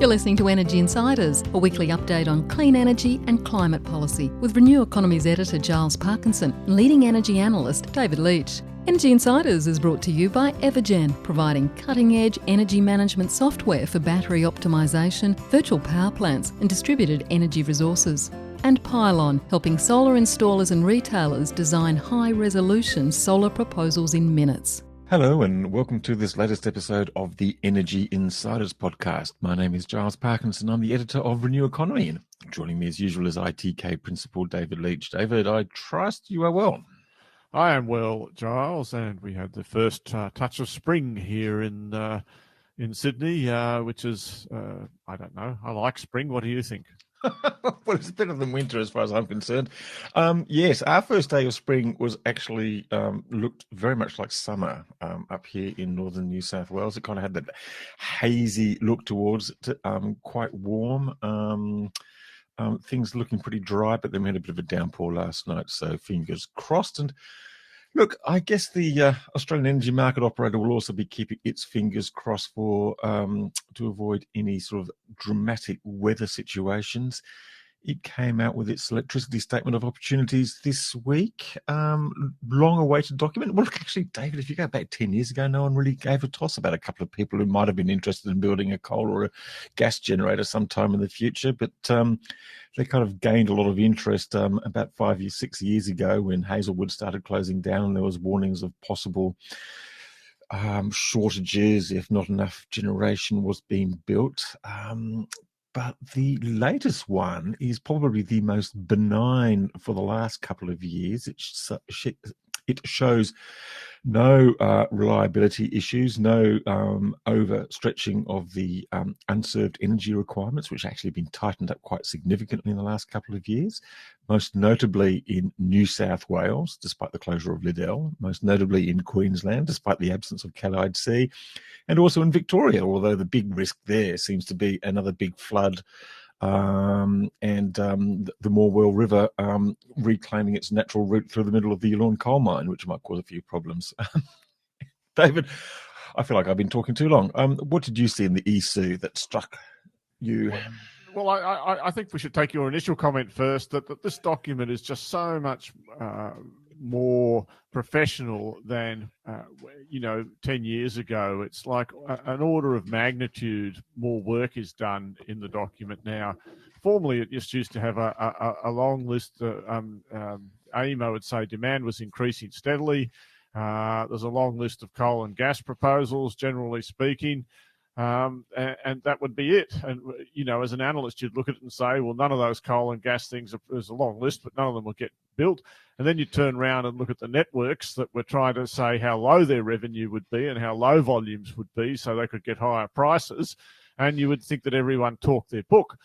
You're listening to Energy Insiders, a weekly update on clean energy and climate policy with Renew Economy's editor Giles Parkinson and leading energy analyst David Leach. Energy Insiders is brought to you by Evergen, providing cutting-edge energy management software for battery optimisation, virtual power plants and distributed energy resources. And Pylon, helping solar installers and retailers design high-resolution solar proposals in minutes. Hello and welcome to this latest episode of the Energy Insiders podcast. My name is Giles Parkinson. I'm the editor of Renew Economy, and joining me as usual is ITK Principal David Leach. David, I trust you are well. I am well, Giles, and we had the first touch of spring here in Sydney, which is, I don't know, I like spring. What do you think? Well, it's better than winter as far as I'm concerned. Yes, our first day of spring was actually looked very much like summer up here in northern New South Wales. It kind of had that hazy look towards it, quite warm. Things looking pretty dry, but then we had a bit of a downpour last night, so fingers crossed. And look, I guess the Australian energy market operator will also be keeping its fingers crossed for to avoid any sort of dramatic weather situations. It came out with its electricity statement of opportunities this week. Long-awaited document. Well, actually, David, if you go back 10 years ago, no one really gave a toss about a couple of people who might have been interested in building a coal or a gas generator sometime in the future. But they kind of gained a lot of interest about 6 years ago when Hazelwood started closing down. There was warnings of possible shortages if not enough generation was being built. But the latest one is probably the most benign for the last couple of years. It shows no reliability issues, no overstretching of the unserved energy requirements, which actually have been tightened up quite significantly in the last couple of years, most notably in New South Wales, despite the closure of Liddell, most notably in Queensland, despite the absence of Callide Sea, and also in Victoria, although the big risk there seems to be another big flood and the Morwell River reclaiming its natural route through the middle of the Yallourn coal mine, which might cause a few problems. David, I feel like I've been talking too long. What did you see in the ESOO that struck you? Well, I think we should take your initial comment first, that this document is just so much more professional than 10 years ago. It's like an order of magnitude more work is done in the document now. Formerly, it just used to have a long list. AEMO would say demand was increasing steadily. There's a long list of coal and gas proposals, generally speaking. And that would be it. And, as an analyst, you'd look at it and say, well, none of those coal and gas things, there's a long list, but none of them will get built. And then you turn around and look at the networks that were trying to say how low their revenue would be and how low volumes would be so they could get higher prices. And you would think that everyone talked their book,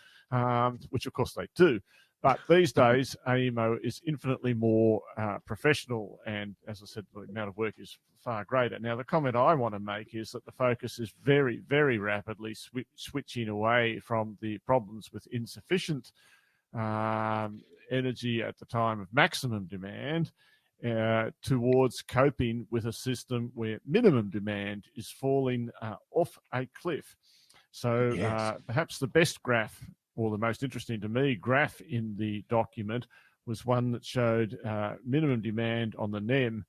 which of course they do. But these days, AEMO is infinitely more professional. And as I said, the amount of work is far greater. Now, the comment I want to make is that the focus is very, very rapidly switching away from the problems with insufficient energy at the time of maximum demand towards coping with a system where minimum demand is falling off a cliff. So yes. Perhaps the best graph, or the most interesting to me graph in the document, was one that showed minimum demand on the NEM.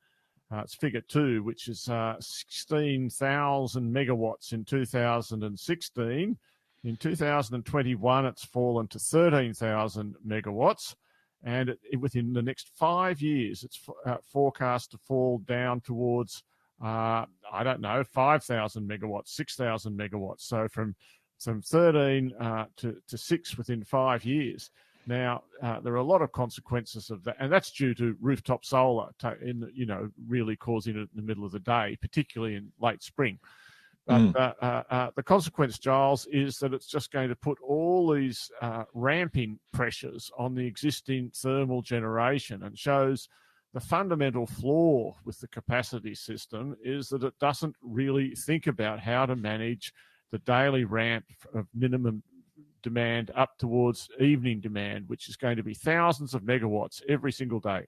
It's figure 2, which is 16,000 megawatts in 2016. In 2021, it's fallen to 13,000 megawatts. And within the next 5 years, it's forecast to fall down towards, 5,000 megawatts, 6,000 megawatts. So from 13 to 6 within 5 years. Now, there are a lot of consequences of that, and that's due to rooftop solar, really causing it in the middle of the day, particularly in late spring. But the consequence, Giles, is that it's just going to put all these ramping pressures on the existing thermal generation, and shows the fundamental flaw with the capacity system is that it doesn't really think about how to manage the daily ramp of minimum demand up towards evening demand, which is going to be thousands of megawatts every single day.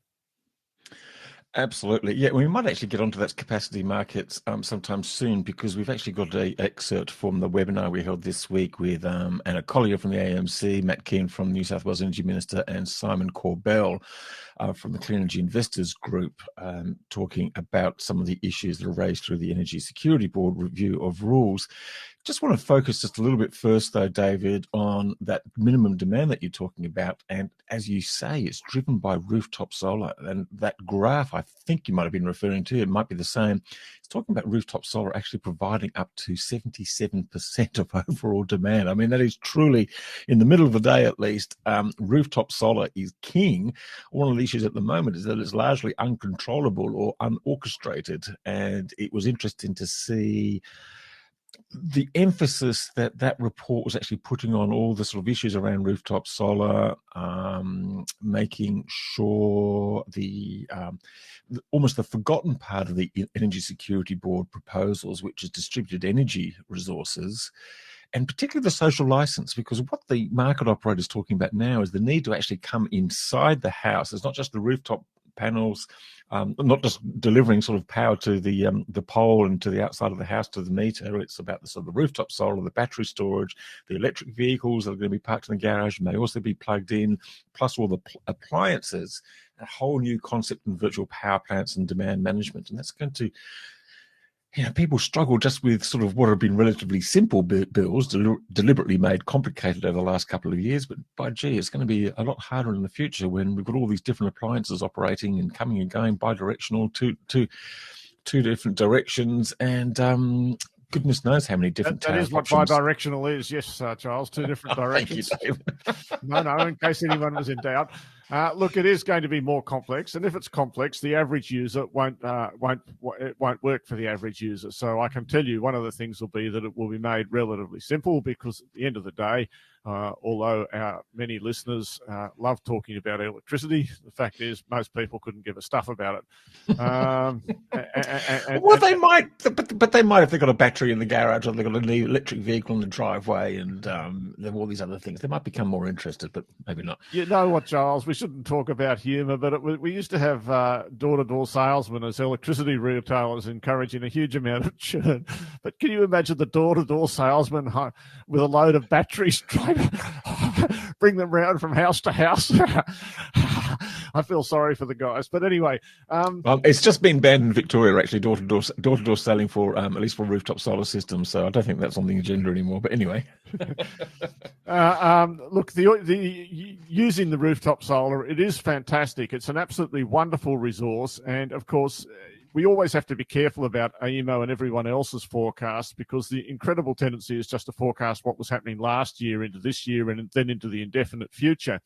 Absolutely. Yeah, we might actually get onto that capacity markets sometime soon, because we've actually got an excerpt from the webinar we held this week with Anna Collier from the AMC, Matt Keane from New South Wales Energy Minister, and Simon Corbell from the Clean Energy Investors Group, talking about some of the issues that are raised through the Energy Security Board review of rules. Just want to focus just a little bit first, though, David, on that minimum demand that you're talking about. And as you say, it's driven by rooftop solar. And that graph, I think you might have been referring to, it might be the same. It's talking about rooftop solar actually providing up to 77% of overall demand. I mean, that is truly, in the middle of the day at least, rooftop solar is king. One of the issues at the moment is that it's largely uncontrollable or unorchestrated. And it was interesting to see the emphasis that report was actually putting on all the sort of issues around rooftop solar, making sure almost the forgotten part of the Energy Security Board proposals, which is distributed energy resources, and particularly the social license, because what the market operator is talking about now is the need to actually come inside the house. It's not just the rooftop panels, not just delivering sort of power to the pole and to the outside of the house to the meter. It's about the sort of the rooftop solar, the battery storage, the electric vehicles that are going to be parked in the garage may also be plugged in, plus all the appliances. A whole new concept in virtual power plants and demand management, and that's going to, people struggle just with sort of what have been relatively simple bills, deliberately made complicated over the last couple of years. But by gee, it's going to be a lot harder in the future when we've got all these different appliances operating and coming and going bi-directional, two different directions, and goodness knows how many different that is what options. bi-directional is. Yes, Charles, two different directions. Thank you, Dave. No, in case anyone was in doubt. Look, it is going to be more complex, and if it's complex, the average user won't work for the average user. So I can tell you one of the things will be that it will be made relatively simple, because at the end of the day, although our many listeners love talking about electricity, the fact is most people couldn't give a stuff about it. They might, but they might if they've got a battery in the garage, or they've got an electric vehicle in the driveway, and they've all these other things. They might become more interested, but maybe not. You know what, Charles? We shouldn't talk about humour, but we used to have door-to-door salesmen as electricity retailers encouraging a huge amount of churn. But can you imagine the door-to-door salesman with a load of batteries trying to bring them round from house to house? I feel sorry for the guys, but anyway, it's just been banned in Victoria, actually, door-to-door selling for at least for rooftop solar systems. So I don't think that's on the agenda anymore. But anyway, look, the using the rooftop solar, it is fantastic. It's an absolutely wonderful resource, and of course, we always have to be careful about AEMO and everyone else's forecasts, because the incredible tendency is just to forecast what was happening last year into this year and then into the indefinite future.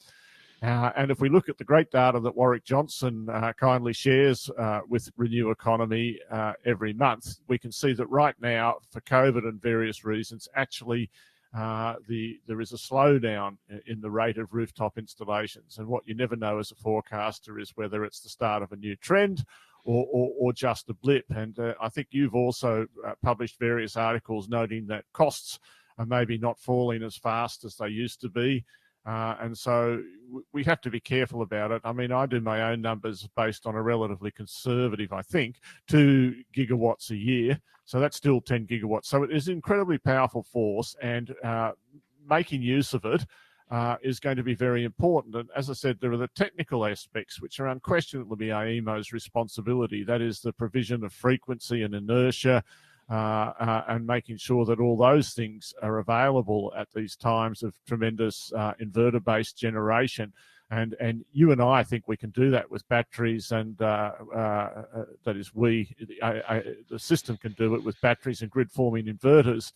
And if we look at the great data that Warwick Johnson kindly shares with Renew Economy every month, we can see that right now, for COVID and various reasons, actually there is a slowdown in the rate of rooftop installations. And what you never know as a forecaster is whether it's the start of a new trend or just a blip. And I think you've also published various articles noting that costs are maybe not falling as fast as they used to be. And so we have to be careful about it. I mean, I do my own numbers based on a relatively conservative, I think, 2 gigawatts a year. So that's still 10 gigawatts. So it is an incredibly powerful force, and making use of it is going to be very important. And as I said, there are the technical aspects, which are unquestionably AEMO's responsibility. That is the provision of frequency and inertia, and making sure that all those things are available at these times of tremendous inverter-based generation. And you and I think we can do that with batteries, and that is the system can do it with batteries and grid-forming inverters.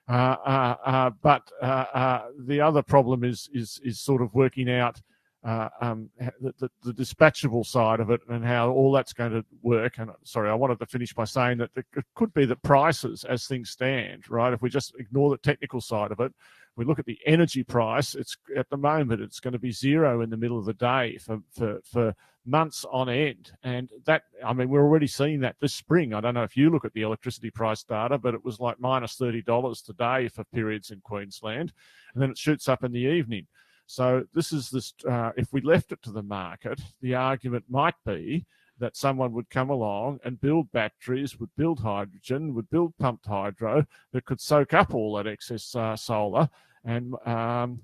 But the other problem is sort of working out the dispatchable side of it and how all that's going to work. And sorry, I wanted to finish by saying that it could be that prices, as things stand, right, if we just ignore the technical side of it, we look at the energy price, it's at the moment it's going to be zero in the middle of the day for months on end. And that, I mean, we're already seeing that this spring. I don't know if you look at the electricity price data, but it was like minus $30 today for periods in Queensland, and then it shoots up in the evening. So this is if we left it to the market, the argument might be that someone would come along and build batteries, would build hydrogen, would build pumped hydro that could soak up all that excess solar. And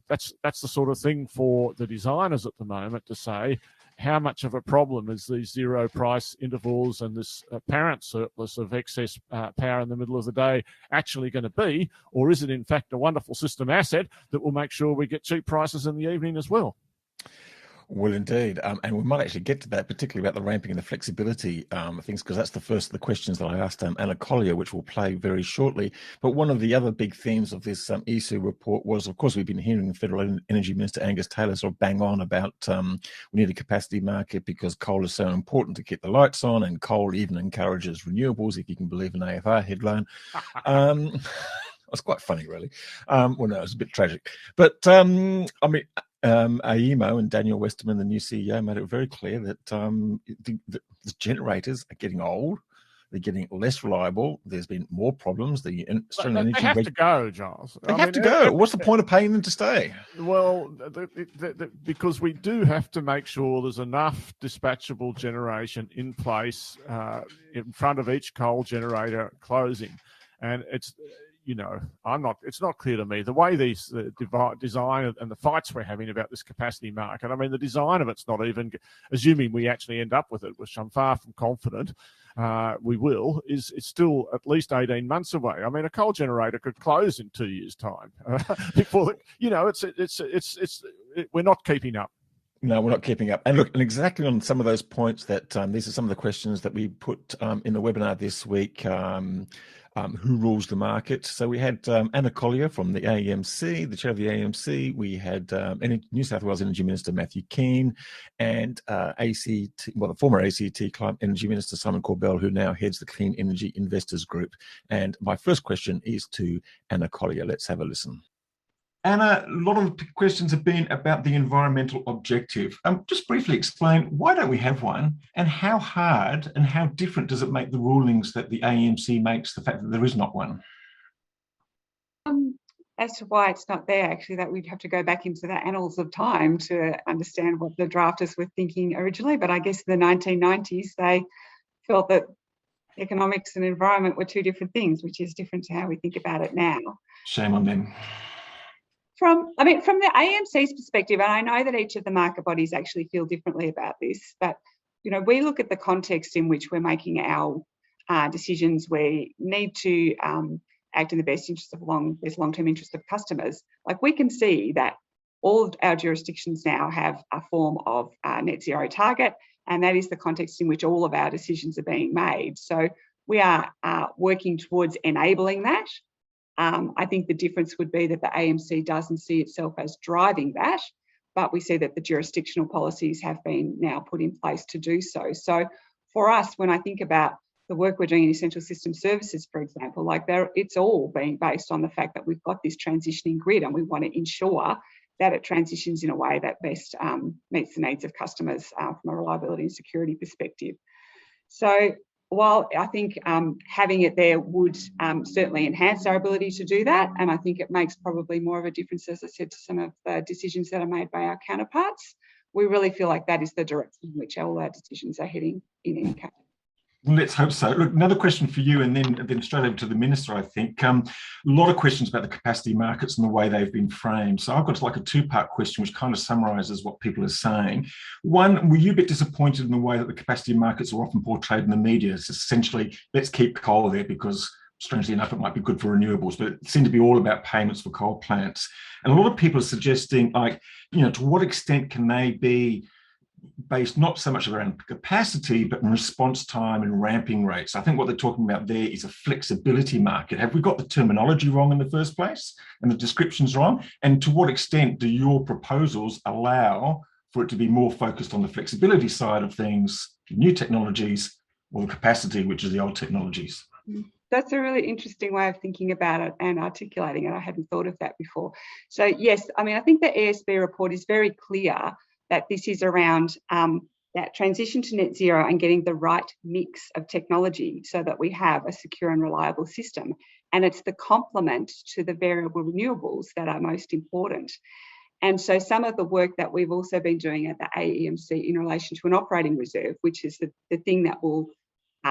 that's the sort of thing for the designers at the moment to say, how much of a problem is these zero price intervals and this apparent surplus of excess power in the middle of the day actually going to be? Or is it in fact a wonderful system asset that will make sure we get cheap prices in the evening as well? Well, indeed. And we might actually get to that, particularly about the ramping and the flexibility things, because that's the first of the questions that I asked Anna Collier, which will play very shortly. But one of the other big themes of this ESOO report was, of course, we've been hearing Federal Energy Minister Angus Taylor sort of bang on about we need a capacity market because coal is so important to keep the lights on, and coal even encourages renewables, if you can believe an AFR headline. It's quite funny, really. Well, no, it's a bit tragic. But, I mean, AEMO and Daniel Westerman, the new CEO, made it very clear that the generators are getting old. They're getting less reliable. There's been more problems. The Australian Energy... They have to go, Giles. They have to go. What's the point of paying them to stay? Well, because we do have to make sure there's enough dispatchable generation in place in front of each coal generator closing. And it's... it's not clear to me the way these design and the fights we're having about this capacity market. I mean, the design of it's not even, assuming we actually end up with it, which I'm far from confident we will, it's still at least 18 months away. I mean, a coal generator could close in 2 years' time before, we're not keeping up. No, we're not keeping up. And look, and exactly on some of those points that these are some of the questions that we put in the webinar this week. Who rules the market? So we had Anna Collier from the AEMC, the chair of the AEMC. We had New South Wales Energy Minister Matthew Keane, and the former ACT Climate Energy Minister Simon Corbell, who now heads the Clean Energy Investors Group. And my first question is to Anna Collier. Let's have a listen. Anna, a lot of the questions have been about the environmental objective. Just briefly explain, why don't we have one, and how hard and how different does it make the rulings that the AEMC makes, the fact that there is not one? As to why it's not there, actually, that we'd have to go back into the annals of time to understand what the drafters were thinking originally. But I guess in the 1990s, they felt that economics and environment were two different things, which is different to how we think about it now. Shame on them. From the AEMC's perspective, and I know that each of the market bodies actually feel differently about this, but we look at the context in which we're making our decisions. We need to act in the best interest of long-term interest of customers. Like, we can see that all of our jurisdictions now have a form of net zero target, and that is the context in which all of our decisions are being made. So we are working towards enabling that. I think the difference would be that the AEMC doesn't see itself as driving that, but we see that the jurisdictional policies have been now put in place to do so. So for us, when I think about the work we're doing in essential system services, for example, it's all being based on the fact that we've got this transitioning grid, and we want to ensure that it transitions in a way that best meets the needs of customers from a reliability and security perspective. So while I think having it there would certainly enhance our ability to do that, and I think it makes probably more of a difference, as I said, to some of the decisions that are made by our counterparts, we really feel like that is the direction in which all our decisions are heading in any case. Let's hope so. Look, another question for you, and then straight over to the Minister, I think. A lot of questions about the capacity markets and the way they've been framed. So I've got like a two-part question, which kind of summarises what people are saying. One, were you a bit disappointed in the way that the capacity markets are often portrayed in the media? It's essentially, let's keep coal there because, strangely enough, it might be good for renewables, but it seemed to be all about payments for coal plants. And a lot of people are suggesting, to what extent can they be based not so much around capacity, but in response time and ramping rates. I think what they're talking about there is a flexibility market. Have we got the terminology wrong in the first place and the descriptions wrong? And to what extent do your proposals allow for it to be more focused on the flexibility side of things, new technologies, or the capacity, which is the old technologies? That's a really interesting way of thinking about it and articulating it. I hadn't thought of that before. So yes, I think the ESB report is very clear that this is around that transition to net zero and getting the right mix of technology so that we have a secure and reliable system. And it's the complement to the variable renewables that are most important. And so some of the work that we've also been doing at the AEMC in relation to an operating reserve, which is the thing that will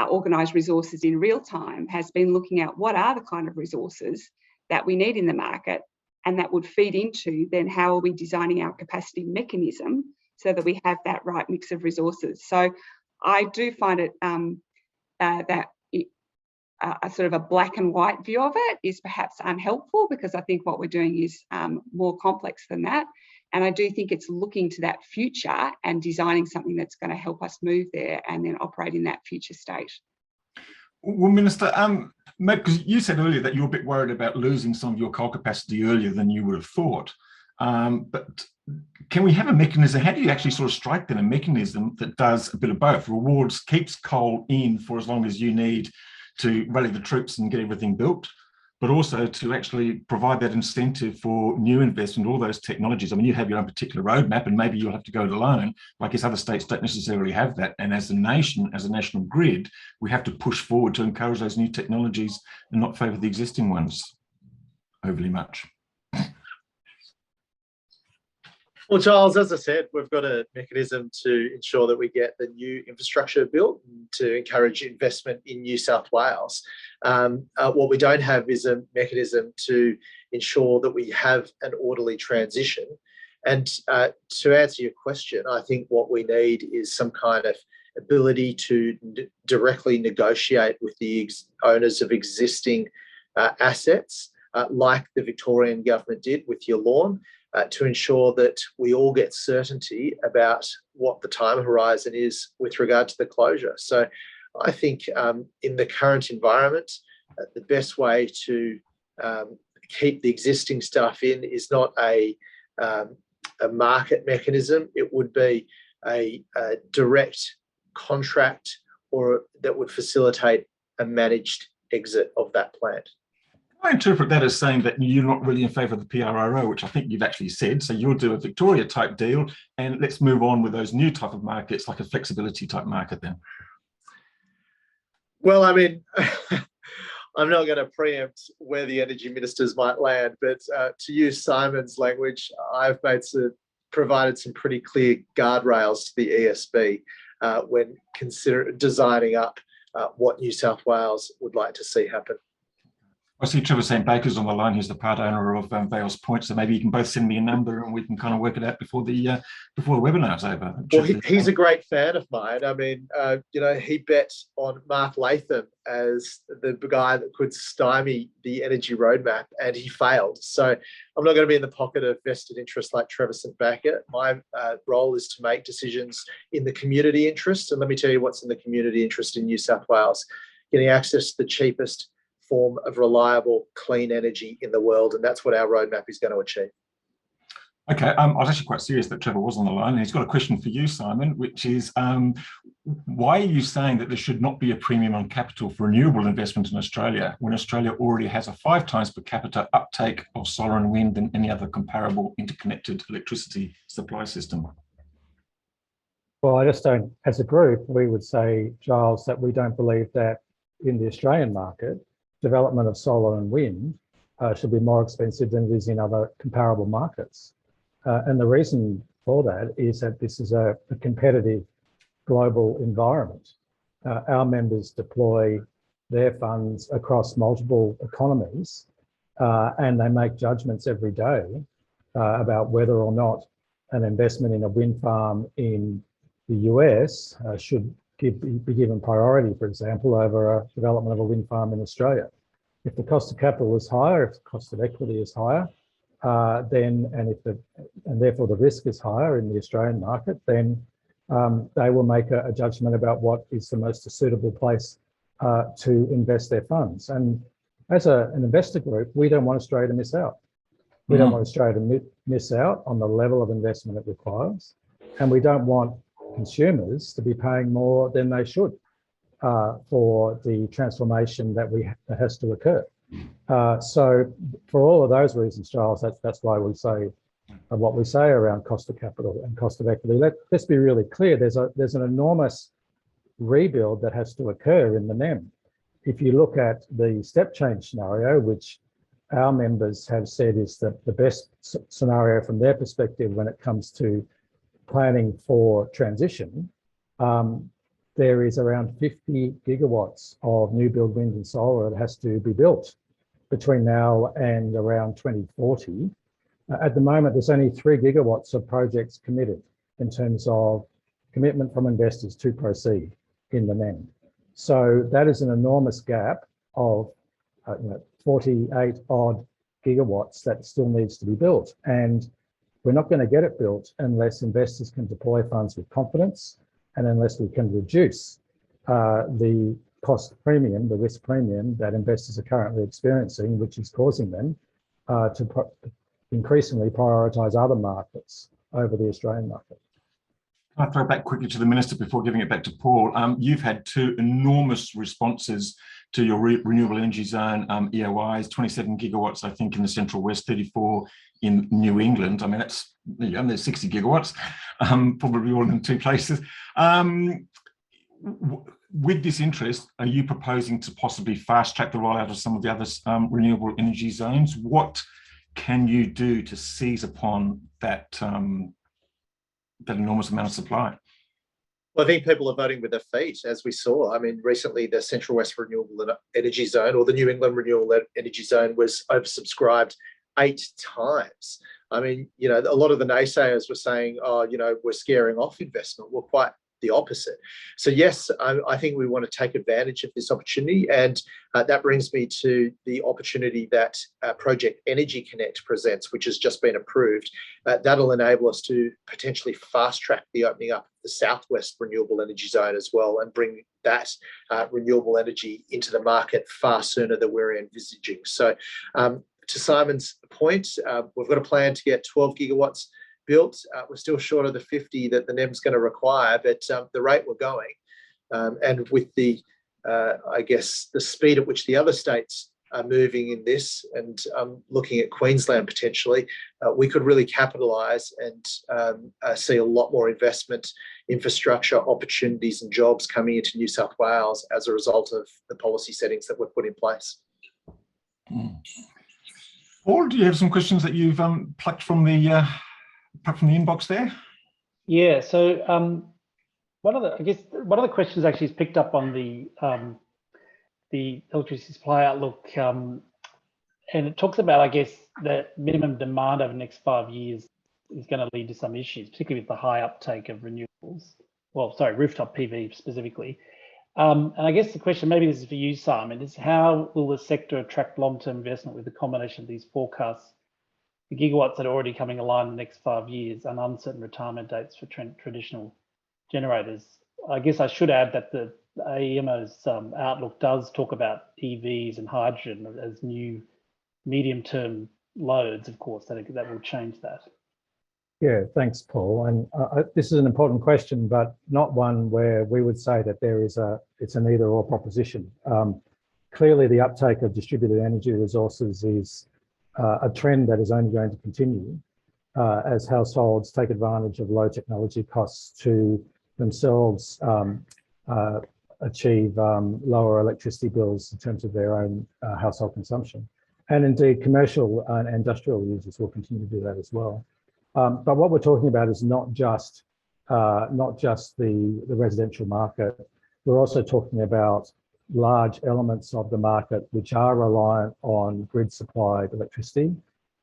organise resources in real time, has been looking at what are the kind of resources that we need in the market, and that would feed into then how are we designing our capacity mechanism so that we have that right mix of resources. So I do find it a sort of a black and white view of it is perhaps unhelpful, because I think what we're doing is more complex than that. And I do think it's looking to that future and designing something that's going to help us move there and then operate in that future state. Well, Minister, because you said earlier that you're a bit worried about losing some of your coal capacity earlier than you would have thought. But can we have a mechanism? How do you actually sort of strike then a mechanism that does a bit of both? Rewards, keeps coal in for as long as you need to rally the troops and get everything built, but also to actually provide that incentive for new investment, all those technologies. I mean, you have your own particular roadmap, and maybe you'll have to go it alone. I guess other states don't necessarily have that. And as a nation, as a national grid, we have to push forward to encourage those new technologies and not favour the existing ones overly much. Well, Giles, as I said, we've got a mechanism to ensure that we get the new infrastructure built to encourage investment in New South Wales. What we don't have is a mechanism to ensure that we have an orderly transition. And to answer your question, I think what we need is some kind of ability to directly negotiate with the owners of existing assets, like the Victorian government did with your lawn, to ensure that we all get certainty about what the time horizon is with regard to the closure. So I think in the current environment, the best way to keep the existing stuff in is not a market mechanism. It would be a direct contract, or that would facilitate a managed exit of that plant. I interpret that as saying that you're not really in favour of the PRRO, which I think you've actually said. So you'll do a Victoria type deal, and let's move on with those new type of markets, like a flexibility type market then. Well, I mean, I'm not going to preempt where the energy ministers might land, but to use Simon's language, I've provided some pretty clear guardrails to the ESB when designing up what New South Wales would like to see happen. I see Trevor St. Baker's on the line. He's the part owner of Vales Point, so maybe you can both send me a number and we can kind of work it out before the webinar's over. Well, he's a great fan of mine. I mean, you know, he bet on Mark Latham as the guy that could stymie the energy roadmap, and he failed. So I'm not going to be in the pocket of vested interest like Trevor St. Baker. My role is to make decisions in the community interest, and let me tell you what's in the community interest in New South Wales: getting access to the cheapest form of reliable, clean energy in the world, and that's what our roadmap is going to achieve. Okay, I was actually quite serious that Trevor was on the line, and he's got a question for you, Simon, which is, why are you saying that there should not be a premium on capital for renewable investment in Australia, when Australia already has a 5 times per capita uptake of solar and wind than any other comparable interconnected electricity supply system? Well, I just don't, as a group, we would say, Giles, that we don't believe that in the Australian market, development of solar and wind should be more expensive than it is in other comparable markets. And the reason for that is that this is a competitive global environment. Our members deploy their funds across multiple economies, and they make judgments every day about whether or not an investment in a wind farm in the US should be given priority, for example, over a development of a wind farm in Australia. If the cost of capital is higher, if the cost of equity is higher, and therefore the risk is higher in the Australian market, then they will make a judgment about what is the most suitable place to invest their funds. And as an investor group, we don't want Australia to miss out. We don't want Australia to miss out on the level of investment it requires, and we don't want consumers to be paying more than they should for the transformation that has to occur. So for all of those reasons, Giles, that's why we say what we say around cost of capital and cost of equity. Let's be really clear. There's an enormous rebuild that has to occur in the NEM. If you look at the step change scenario, which our members have said is that the best scenario from their perspective when it comes to planning for transition, there is around 50 gigawatts of new build wind and solar that has to be built between now and around 2040. At the moment, there's only 3 gigawatts of projects committed in terms of commitment from investors to proceed in the NEM. So that is an enormous gap of 48 odd gigawatts that still needs to be built. And we're not going to get it built unless investors can deploy funds with confidence and unless we can reduce the cost premium, the risk premium that investors are currently experiencing, which is causing them to increasingly prioritise other markets over the Australian market. Can I throw back quickly to the Minister before giving it back to Paul? You've had 2 enormous responses to your renewable energy zone EOIs, 27 gigawatts, I think, in the Central West, 34 in New England. I mean, that's, there's 60 gigawatts, probably all in 2 places. With this interest, are you proposing to possibly fast track the rollout of some of the other renewable energy zones? What can you do to seize upon that that enormous amount of supply? Well, I think people are voting with their feet, as we saw. I mean, recently the Central West Renewable Energy Zone, or the New England Renewable Energy Zone, was oversubscribed 8 times. I mean, a lot of the naysayers were saying, oh, we're scaring off investment. Well, quite the opposite. So yes, I think we want to take advantage of this opportunity, and that brings me to the opportunity that Project Energy Connect presents, which has just been approved. That'll enable us to potentially fast track the opening up of the Southwest Renewable Energy Zone as well, and bring that renewable energy into the market far sooner than we're envisaging. So to Simon's point, we've got a plan to get 12 gigawatts built. We're still short of the 50 that the NEM's going to require, but the rate we're going, and with the, I guess, the speed at which the other states are moving in this, and looking at Queensland potentially, we could really capitalise and see a lot more investment, infrastructure, opportunities and jobs coming into New South Wales as a result of the policy settings that we've put in place. Paul, do you have some questions that you've plucked from the inbox there? Yeah, so one of the questions actually is picked up on the electricity supply outlook, and it talks about, I guess, the minimum demand over the next 5 years is going to lead to some issues, particularly with the high uptake of renewables. Well, sorry, rooftop PV specifically. And I guess the question, maybe this is for you, Simon, is how will the sector attract long-term investment with the combination of these forecasts, the gigawatts that are already coming online in the next 5 years, and uncertain retirement dates for traditional generators? I guess I should add that the AEMO's outlook does talk about EVs and hydrogen as new medium-term loads, of course, that will change that. Yeah, thanks, Paul. And this is an important question, but not one where we would say that it's an either-or proposition. Clearly, the uptake of distributed energy resources is a trend that is only going to continue as households take advantage of low technology costs to themselves achieve lower electricity bills in terms of their own household consumption. And indeed, commercial and industrial users will continue to do that as well. But what we're talking about is not just the residential market. We're also talking about large elements of the market which are reliant on grid-supplied electricity,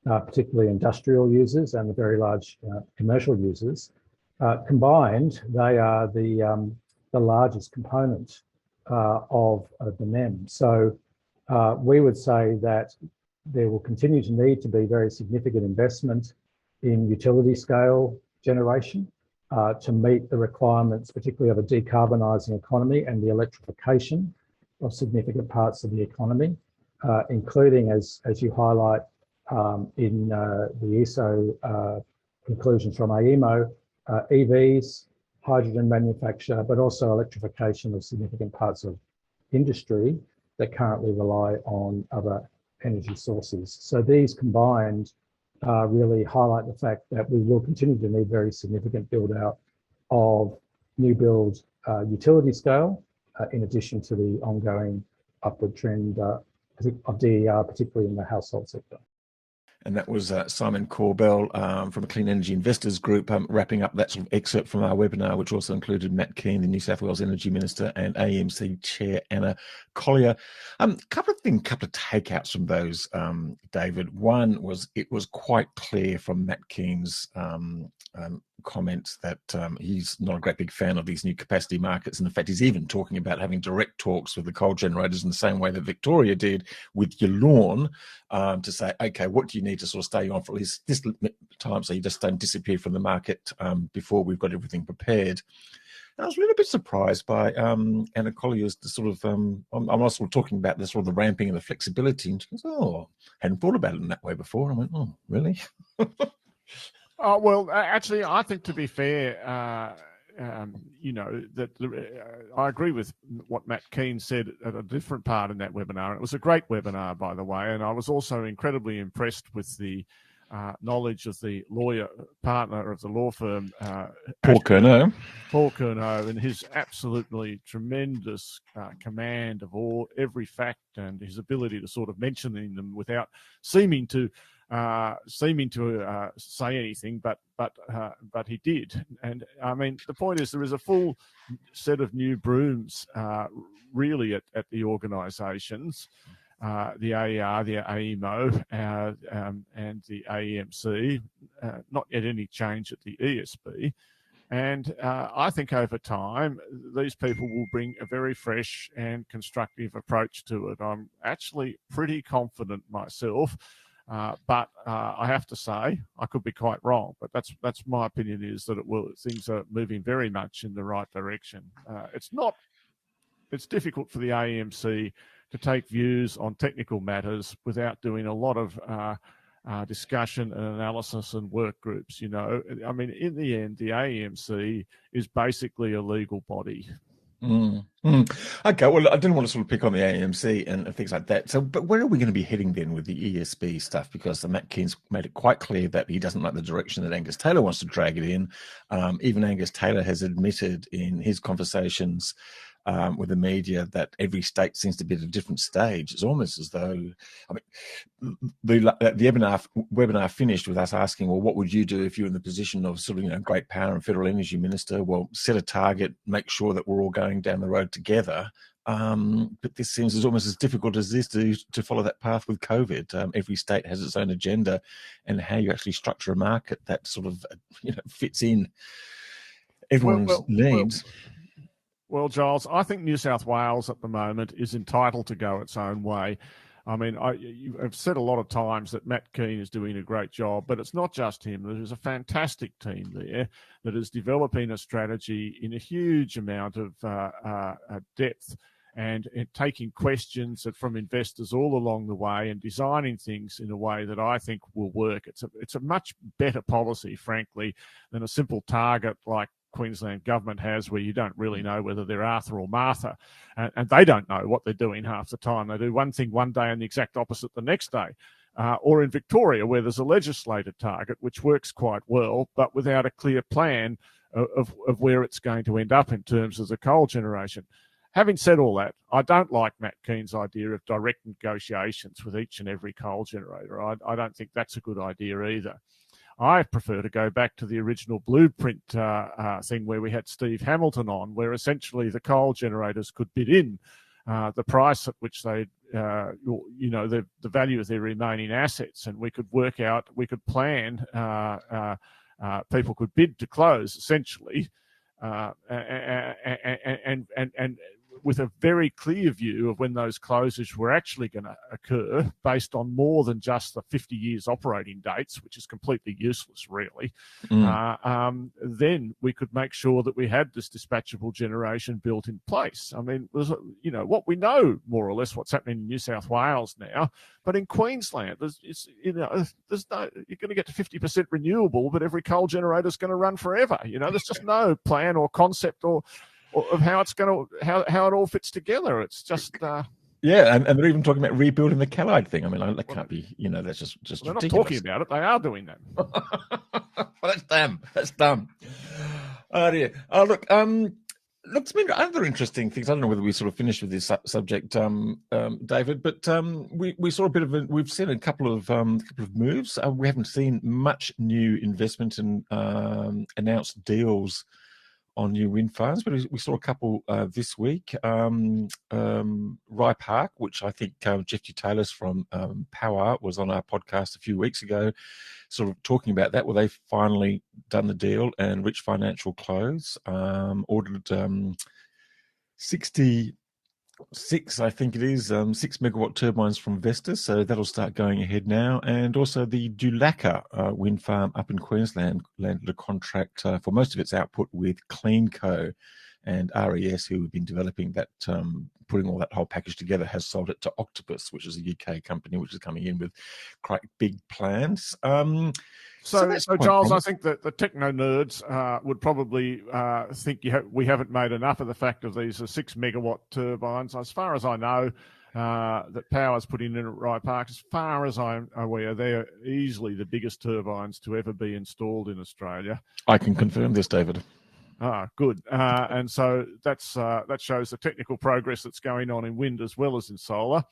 particularly industrial users and the very large commercial users. Combined, they are the largest component of the NEM. So we would say that there will continue to need to be very significant investment in utility scale generation to meet the requirements, particularly of a decarbonising economy and the electrification of significant parts of the economy, including, as you highlight in the ESO conclusions from AEMO, EVs, hydrogen manufacture, but also electrification of significant parts of industry that currently rely on other energy sources. So these combined really highlight the fact that we will continue to need very significant build out of new build utility scale, in addition to the ongoing upward trend of DER, particularly in the household sector. And that was Simon Corbell from a Clean Energy Investors Group, wrapping up that sort of excerpt from our webinar, which also included Matt Keane, the New South Wales Energy Minister, and AEMC Chair Anna Collier. Couple of takeouts from those, David. One was it was quite clear from Matt Keane's comments that he's not a great big fan of these new capacity markets. And in fact, he's even talking about having direct talks with the coal generators in the same way that Victoria did with Yallourn, to say, okay, what do you need to sort of stay on for at least this time so you just don't disappear from the market before we've got everything prepared. And I was a little bit surprised by Anna Collier's sort of, I'm also talking about the sort of the ramping and the flexibility. And she goes, oh, hadn't thought about it in that way before. And I went, oh, really? Oh, well, actually, I think to be fair, that I agree with what Matt Keane said at a different part in that webinar. It was a great webinar, by the way, and I was also incredibly impressed with the knowledge of the lawyer partner of the law firm, Paul Curnow, and his absolutely tremendous command of every fact and his ability to sort of mention them without seeming to say anything, but he did. And I mean, the point is there is a full set of new brooms really at the organisations, the AER, the AEMO, and the AEMC. Not yet any change at the ESB. And I think over time, these people will bring a very fresh and constructive approach to it. I'm actually pretty confident myself. But I have to say, I could be quite wrong, but that's my opinion, is that things are moving very much in the right direction. It's difficult for the AEMC to take views on technical matters without doing a lot of discussion and analysis and work groups. I mean, in the end, the AEMC is basically a legal body. Okay, well, I didn't want to sort of pick on the AEMC and things like that. So, but where are we going to be heading then with the ESB stuff? Because Matt Keane's made it quite clear that he doesn't like the direction that Angus Taylor wants to drag it in. Even Angus Taylor has admitted in his conversations with the media that every state seems to be at a different stage. It's almost as though, I mean, the webinar finished with us asking, well, what would you do if you're in the position of sort of, great power and federal energy minister? Well, set a target, make sure that we're all going down the road together. But this seems as almost as difficult as this to follow that path with COVID. Every state has its own agenda, and how you actually structure a market that sort of, fits in everyone's needs. Well, Giles, I think New South Wales at the moment is entitled to go its own way. I mean, I've said a lot of times that Matt Keane is doing a great job, but it's not just him. There's a fantastic team there that is developing a strategy in a huge amount of depth and taking questions from investors all along the way and designing things in a way that I think will work. It's a much better policy, frankly, than a simple target like Queensland government has, where you don't really know whether they're Arthur or Martha, and they don't know what they're doing half the time. They do one thing one day and the exact opposite the next day. Or in Victoria, where there's a legislated target, which works quite well, but without a clear plan of where it's going to end up in terms of the coal generation. Having said all that, I don't like Matt Keane's idea of direct negotiations with each and every coal generator. I don't think that's a good idea either. I prefer to go back to the original blueprint thing where we had Steve Hamilton on, where essentially the coal generators could bid in the price at which they, the value of their remaining assets, and we could plan, people could bid to close essentially, and with a very clear view of when those closures were actually going to occur based on more than just the 50 years operating dates, which is completely useless, really. Then we could make sure that we had this dispatchable generation built in place. I mean, what we know more or less what's happening in New South Wales now, but in Queensland, you're going to get to 50% renewable, but every coal generator is going to run forever. There's just no plan or concept or of how it's going to how it all fits together. It's just yeah, and they're even talking about rebuilding the Callide thing. I mean, that can't be. That's just they're ridiculous. Not talking about it; they are doing that. Well, that's dumb. That's dumb. Oh dear. Oh look. Look, it's been other interesting things. I don't know whether we sort of finished with this subject, David, but we saw a bit of we've seen a couple of moves. We haven't seen much new investment and announced deals on new wind farms, but we saw a couple this week. Rye Park, which I think Jeff G. Taylor's from Power was on our podcast a few weeks ago, sort of talking about that. Well, they've finally done the deal and reached financial close. Ordered 66, I think it is, 6 megawatt turbines from Vestas, so that'll start going ahead now. And also the Dulacca wind farm up in Queensland landed a contract for most of its output with CleanCo, and RES, who have been developing that, putting all that whole package together, has sold it to Octopus, which is a UK company which is coming in with quite big plans. So Giles, I think that the techno nerds would probably think we haven't made enough of the fact of these 6 megawatt turbines. As far as I know, that Power's putting in at Rye Park, as far as I'm aware, they're easily the biggest turbines to ever be installed in Australia. I can confirm this, David. Ah, good. And so that shows the technical progress that's going on in wind as well as in solar.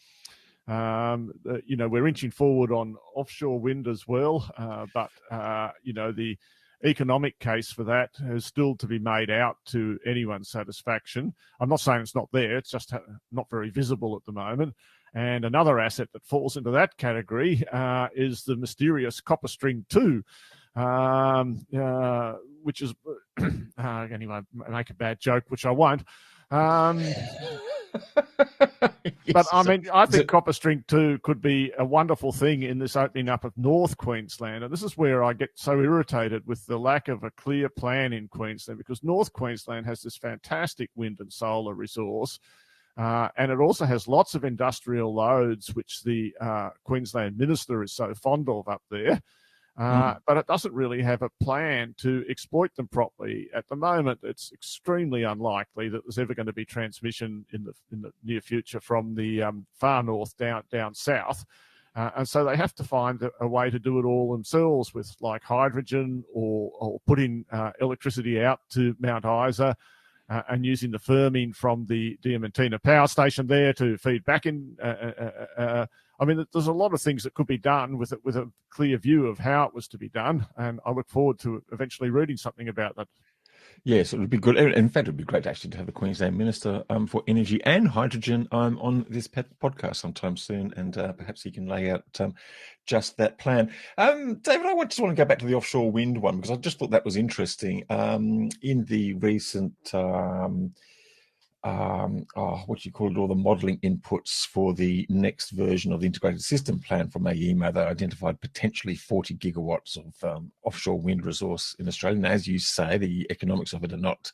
We're inching forward on offshore wind as well, but the economic case for that is still to be made out to anyone's satisfaction. I'm not saying it's not there, it's just not very visible at the moment. And another asset that falls into that category is the mysterious Copper String 2, which is, anyway, make a bad joke, which I won't. But I mean, I think Copper String 2 could be a wonderful thing in this opening up of North Queensland. And this is where I get so irritated with the lack of a clear plan in Queensland, because North Queensland has this fantastic wind and solar resource. And it also has lots of industrial loads, which the Queensland minister is so fond of up there. But it doesn't really have a plan to exploit them properly. At the moment, it's extremely unlikely that there's ever going to be transmission in the near future from the far north down south. And so they have to find a way to do it all themselves with like hydrogen or putting electricity out to Mount Isa and using the firming from the Diamantina power station there to feed back in. I mean, there's a lot of things that could be done with a clear view of how it was to be done, and I look forward to eventually reading something about that. Yes, it would be good. In fact, it would be great actually to have the Queensland Minister for Energy and Hydrogen on this podcast sometime soon, and perhaps he can lay out just that plan. David, I just want to go back to the offshore wind one, because I just thought that was interesting. In the recent what do you call it, all the modelling inputs for the next version of the integrated system plan from AEMO, they identified potentially 40 gigawatts of offshore wind resource in Australia. And as you say, the economics of it are not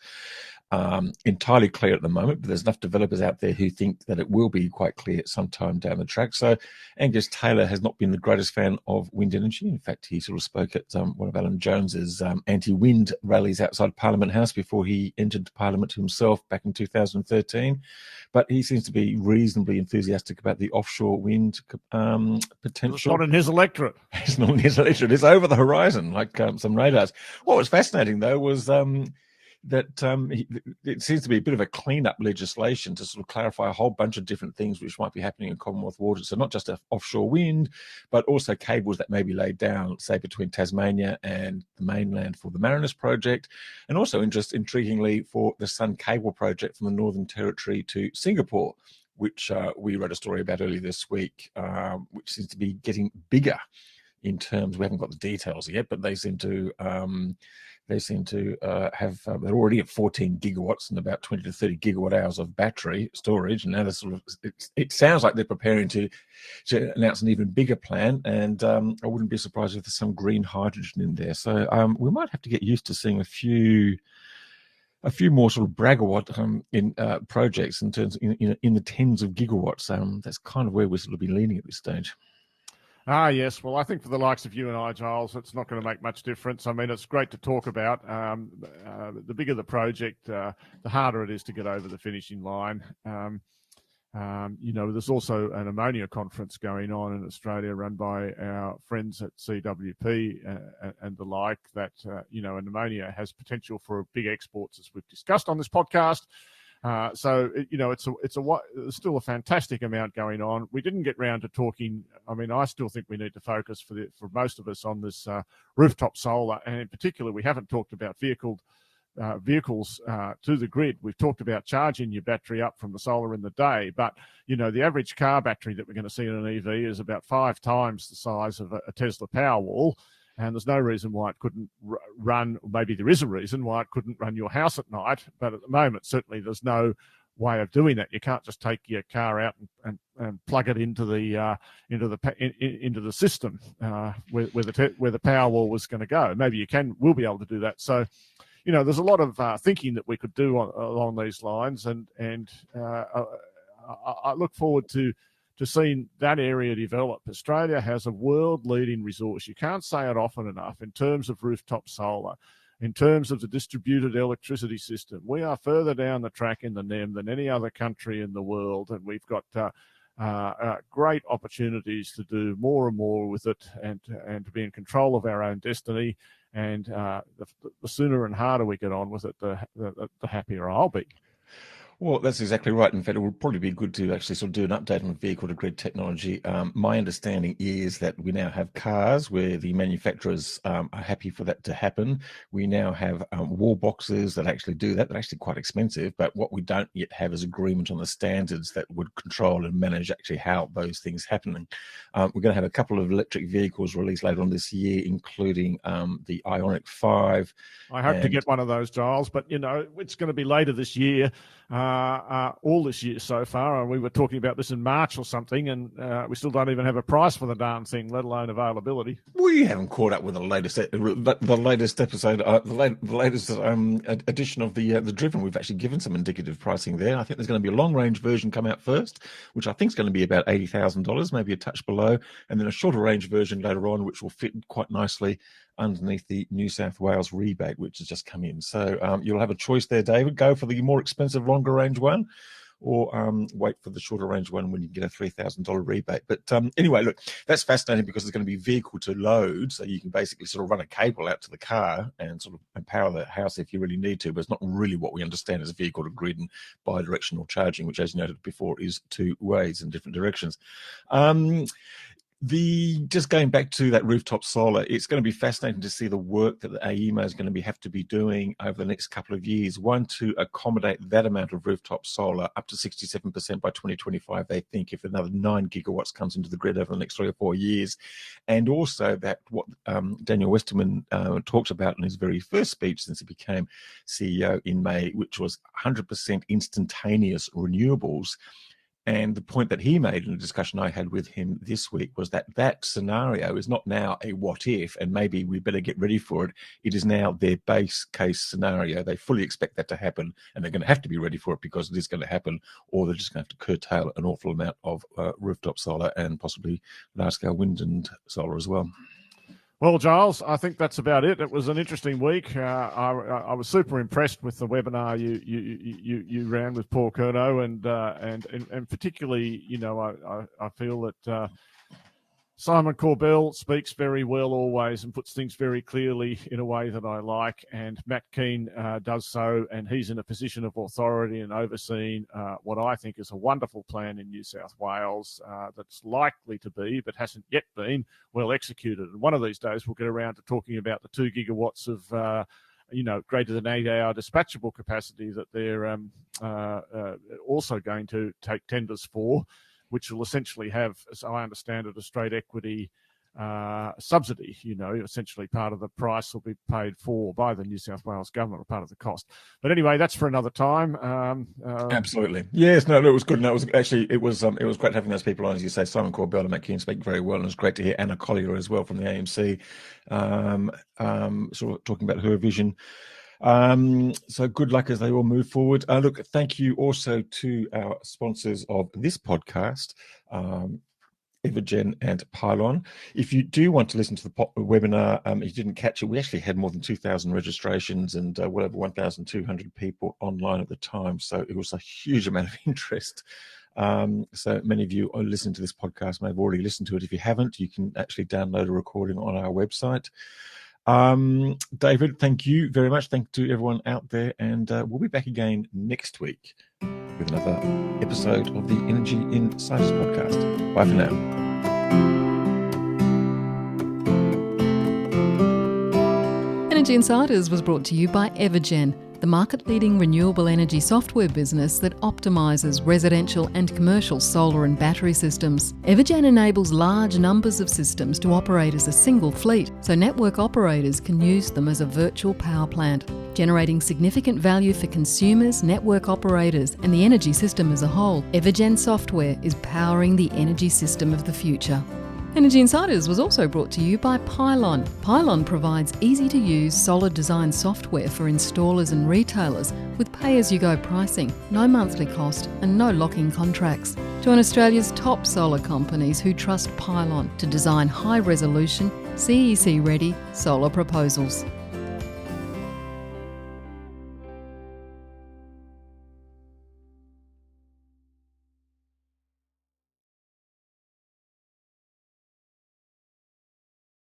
entirely clear at the moment, but there's enough developers out there who think that it will be quite clear sometime down the track. So Angus Taylor has not been the greatest fan of wind energy. In fact, he sort of spoke at one of Alan Jones's anti-wind rallies outside Parliament House before he entered Parliament himself back in 2013. But he seems to be reasonably enthusiastic about the offshore wind potential. It's not in his electorate. It's not in his electorate. It's over the horizon, like some radars. What was fascinating, though, was that it seems to be a bit of a clean-up legislation to sort of clarify a whole bunch of different things which might be happening in Commonwealth waters. So not just offshore wind, but also cables that may be laid down, say, between Tasmania and the mainland for the Marinus project, and also, intriguingly, for the Sun Cable project from the Northern Territory to Singapore, which we wrote a story about earlier this week, which seems to be getting bigger in terms. We haven't got the details yet, but they seem to have they're already at 14 gigawatts and about 20 to 30 gigawatt hours of battery storage, and now they're it sounds like they're preparing to announce an even bigger plan. And I wouldn't be surprised if there's some green hydrogen in there. So we might have to get used to seeing a few more sort of bragawatt in projects in terms in the tens of gigawatts. That's kind of where we're sort of be leaning at this stage. Ah, yes. Well, I think for the likes of you and I, Giles, it's not going to make much difference. I mean, it's great to talk about. The bigger the project, the harder it is to get over the finishing line. There's also an ammonia conference going on in Australia run by our friends at CWP and the like that, and ammonia has potential for big exports, as we've discussed on this podcast. It's still a fantastic amount going on. We didn't get round to talking. I mean, I still think we need to focus for most of us on this rooftop solar, and in particular, we haven't talked about vehicles to the grid. We've talked about charging your battery up from the solar in the day, but the average car battery that we're going to see in an EV is about 5 times the size of a Tesla Powerwall. And there's no reason why it couldn't run. Maybe there is a reason why it couldn't run your house at night, but at the moment, certainly there's no way of doing that. You can't just take your car out and plug it into the system where the Powerwall was going to go. Maybe we'll be able to do that. So, there's a lot of thinking that we could do along these lines, and I look forward to seeing that area develop. Australia has a world-leading resource. You can't say it often enough in terms of rooftop solar, in terms of the distributed electricity system. We are further down the track in the NEM than any other country in the world, and we've got great opportunities to do more and more with it and to be in control of our own destiny. And the sooner and harder we get on with it, the happier I'll be. Well, that's exactly right. In fact, it would probably be good to actually sort of do an update on vehicle-to-grid technology. My understanding is that we now have cars where the manufacturers are happy for that to happen. We now have wall boxes that actually do that. They're actually quite expensive, but what we don't yet have is agreement on the standards that would control and manage actually how those things happen. We're going to have a couple of electric vehicles released later on this year, including the Ioniq 5. I hope to get one of those, Giles, but, it's going to be later this year. All this year so far, and we were talking about this in March or something, and we still don't even have a price for the darn thing, let alone availability. We haven't caught up with the latest episode, the latest edition of the Driven. We've actually given some indicative pricing there. I think there's going to be a long-range version come out first, which I think is going to be about $80,000, maybe a touch below, and then a shorter-range version later on, which will fit quite nicely underneath the New South Wales rebate, which has just come in. So you'll have a choice there, David. Go for the more expensive, longer range one, or wait for the shorter range one when you get a $3,000 rebate. But anyway, look, that's fascinating because it's going to be vehicle to load. So you can basically sort of run a cable out to the car and sort of power the house if you really need to. But it's not really what we understand as vehicle to grid and bi-directional charging, which, as you noted before, is 2 ways in different directions. Just going back to that rooftop solar, it's going to be fascinating to see the work that the AEMO is going to have to be doing over the next couple of years. One, to accommodate that amount of rooftop solar up to 67% by 2025, they think, if another 9 gigawatts comes into the grid over the next 3 or 4 years. And also that what Daniel Westerman talked about in his very first speech since he became CEO in May, which was 100% instantaneous renewables. And the point that he made in a discussion I had with him this week was that scenario is not now a what if, and maybe we better get ready for it. It is now their base case scenario. They fully expect that to happen, and they're going to have to be ready for it because it is going to happen, or they're just going to have to curtail an awful amount of rooftop solar and possibly large-scale wind and solar as well. Well, Giles, I think that's about it. It was an interesting week. I was super impressed with the webinar you ran with Paul Curnow, and particularly, I feel that Simon Corbell speaks very well always and puts things very clearly in a way that I like, and Matt Keane does so, and he's in a position of authority and overseeing what I think is a wonderful plan in New South Wales that's likely to be, but hasn't yet been, well executed. And one of these days we'll get around to talking about the 2 gigawatts of greater than 8-hour dispatchable capacity that they're also going to take tenders for, which will essentially have, as I understand it, a straight equity subsidy. Essentially part of the price will be paid for by the New South Wales government, or part of the cost. But anyway, that's for another time. Absolutely. Yes, no, it was good. No, it was great having those people on, as you say. Simon Corbell and Matt Keane speak very well, and it was great to hear Anna Collier as well from the AMC, sort of talking about her vision. So good luck as they all move forward. Look, thank you also to our sponsors of this podcast, Evergen and Pylon. If you do want to listen to the webinar, if you didn't catch it, we actually had more than 2,000 registrations and well over 1,200 people online at the time. So it was a huge amount of interest. So many of you are listening to this podcast may have already listened to it. If you haven't, you can actually download a recording on our website. David, thank you very much. Thank you to everyone out there, and we'll be back again next week with another episode of the Energy Insiders podcast. Bye for now. Energy Insiders was brought to you by Evergen, the market-leading renewable energy software business that optimises residential and commercial solar and battery systems. Evergen enables large numbers of systems to operate as a single fleet, so network operators can use them as a virtual power plant, generating significant value for consumers, network operators, and the energy system as a whole. Evergen software is powering the energy system of the future. Energy Insiders was also brought to you by Pylon. Pylon provides easy-to-use solar design software for installers and retailers with pay-as-you-go pricing, no monthly cost and no lock-in contracts. Join Australia's top solar companies who trust Pylon to design high-resolution, CEC-ready solar proposals.